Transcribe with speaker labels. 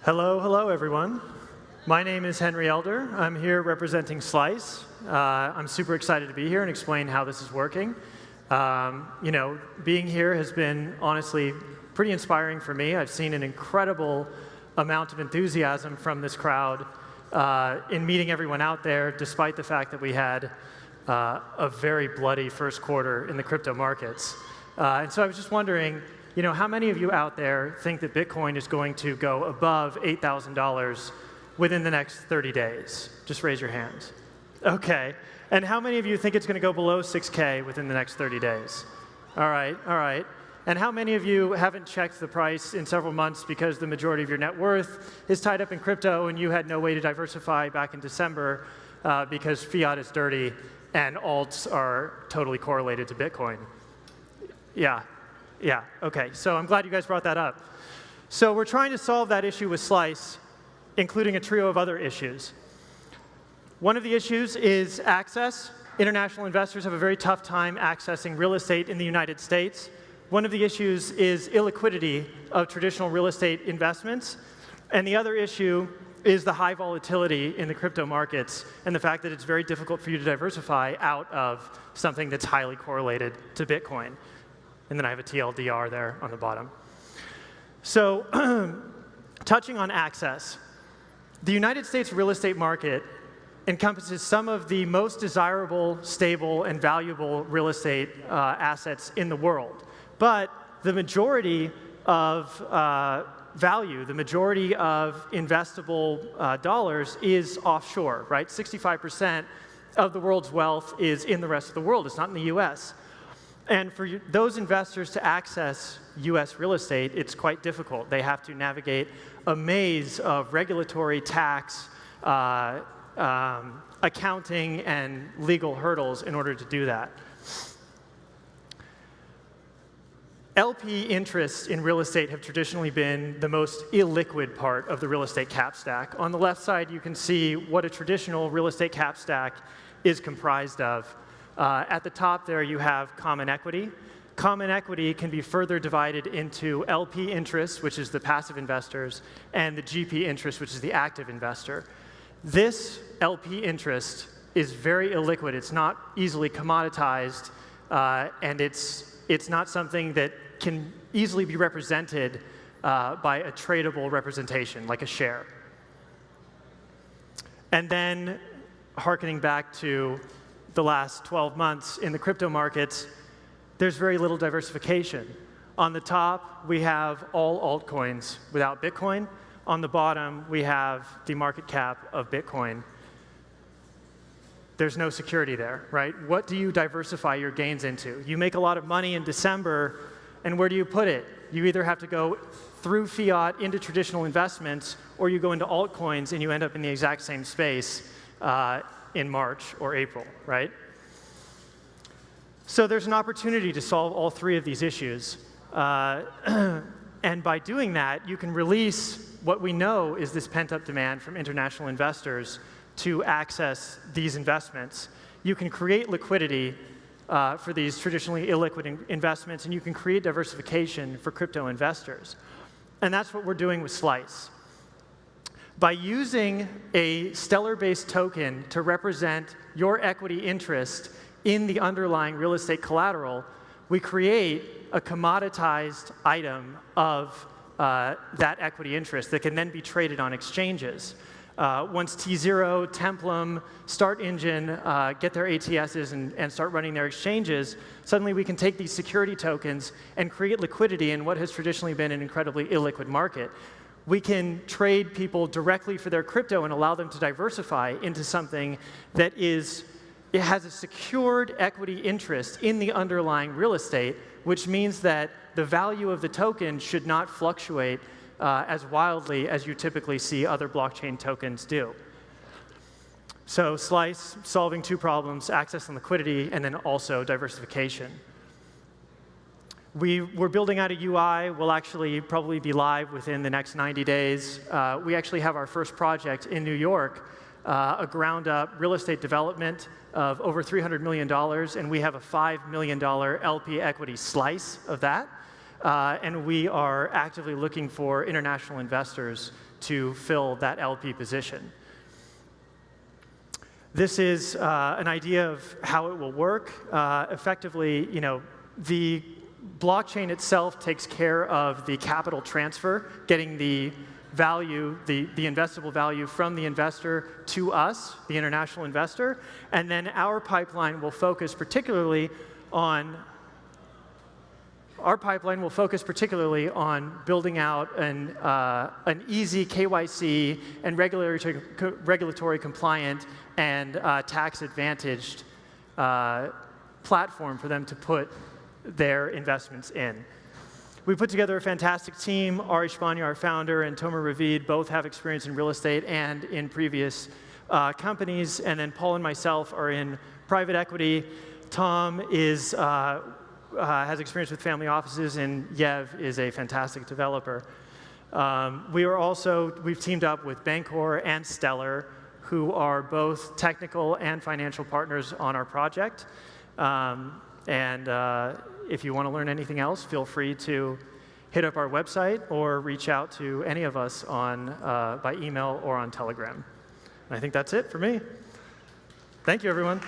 Speaker 1: Hello, everyone. My name is Henry Elder. I'm here representing Slice. I'm super excited to be here and explain how this is working. Being here has been honestly pretty inspiring for me. I've seen an incredible amount of enthusiasm from this crowd in meeting everyone out there, despite the fact that we had a very bloody first quarter in the crypto markets. And so I was just wondering, how many of you out there think that Bitcoin is going to go above $8,000 within the next 30 days? Just raise your hands. Okay. And how many of you think it's going to go below 6K within the next 30 days? All right. And how many of you haven't checked the price in several months because the majority of your net worth is tied up in crypto and you had no way to diversify back in December because fiat is dirty and alts are totally correlated to Bitcoin? Yeah, okay. So I'm glad you guys brought that up. So we're trying to solve that issue with Slice, including a trio of other issues. One of the issues is access. International investors have a very tough time accessing real estate in the United States. One of the issues is illiquidity of traditional real estate investments. And the other issue is the high volatility in the crypto markets and the fact that it's very difficult for you to diversify out of something that's highly correlated to Bitcoin. And then I have a TLDR there on the bottom. So touching on access, the United States real estate market encompasses some of the most desirable, stable, and valuable real estate assets in the world. But the majority of value, the majority of investable dollars is offshore, right? 65% of the world's wealth is in the rest of the world. It's not in the US. And for those investors to access US real estate, it's quite difficult. They have to navigate a maze of regulatory, tax, accounting, and legal hurdles in order to do that. LP interests in real estate have traditionally been the most illiquid part of the real estate cap stack. On the left side, you can see what a traditional real estate cap stack is comprised of. At the top there, you have common equity. Common equity can be further divided into LP interest, which is the passive investors, and the GP interest, which is the active investor. This LP interest is very illiquid. It's not easily commoditized, and it's not something that can easily be represented by a tradable representation, like a share. And then, hearkening back to the last 12 months in the crypto markets, there's very little diversification. On the top, we have all altcoins without Bitcoin. On the bottom, we have the market cap of Bitcoin. There's no security there, right? What do you diversify your gains into? You make a lot of money in December, and where do you put it? You either have to go through fiat into traditional investments, or you go into altcoins and you end up in the exact same space in March or April, right? So there's an opportunity to solve all three of these issues. And by doing that, you can release what we know is this pent-up demand from international investors to access these investments. You can create liquidity for these traditionally illiquid investments, and you can create diversification for crypto investors. And that's what we're doing with Slice. By using a Stellar-based token to represent your equity interest in the underlying real estate collateral, we create a commoditized item of that equity interest that can then be traded on exchanges. Once tZERO, Templum, Start Engine get their ATSs and start running their exchanges, suddenly we can take these security tokens and create liquidity in what has traditionally been an incredibly illiquid market. We can trade people directly for their crypto and allow them to diversify into something that it has a secured equity interest in the underlying real estate, which means that the value of the token should not fluctuate as wildly as you typically see other blockchain tokens do. So Slice, solving two problems, access and liquidity, and then also diversification. We're building out a UI. We'll actually probably be live within the next 90 days. We actually have our first project in New York, a ground-up real estate development of over $300 million, and we have a $5 million LP equity slice of that. And we are actively looking for international investors to fill that LP position. This is an idea of how it will work. Effectively, the blockchain itself takes care of the capital transfer, getting the value, the investable value from the investor to us, the international investor, and then our pipeline will focus particularly on building out an easy KYC and regulatory compliant and tax-advantaged platform for them to put their investments in. We put together a fantastic team. Ari Shpanya, our founder, and Tomer Ravid both have experience in real estate and in previous companies. And then Paul and myself are in private equity. Tom has experience with family offices, and Yev is a fantastic developer. We've teamed up with Bancor and Stellar, who are both technical and financial partners on our project. If you want to learn anything else, feel free to hit up our website or reach out to any of us by email or on Telegram. And I think that's it for me. Thank you, everyone.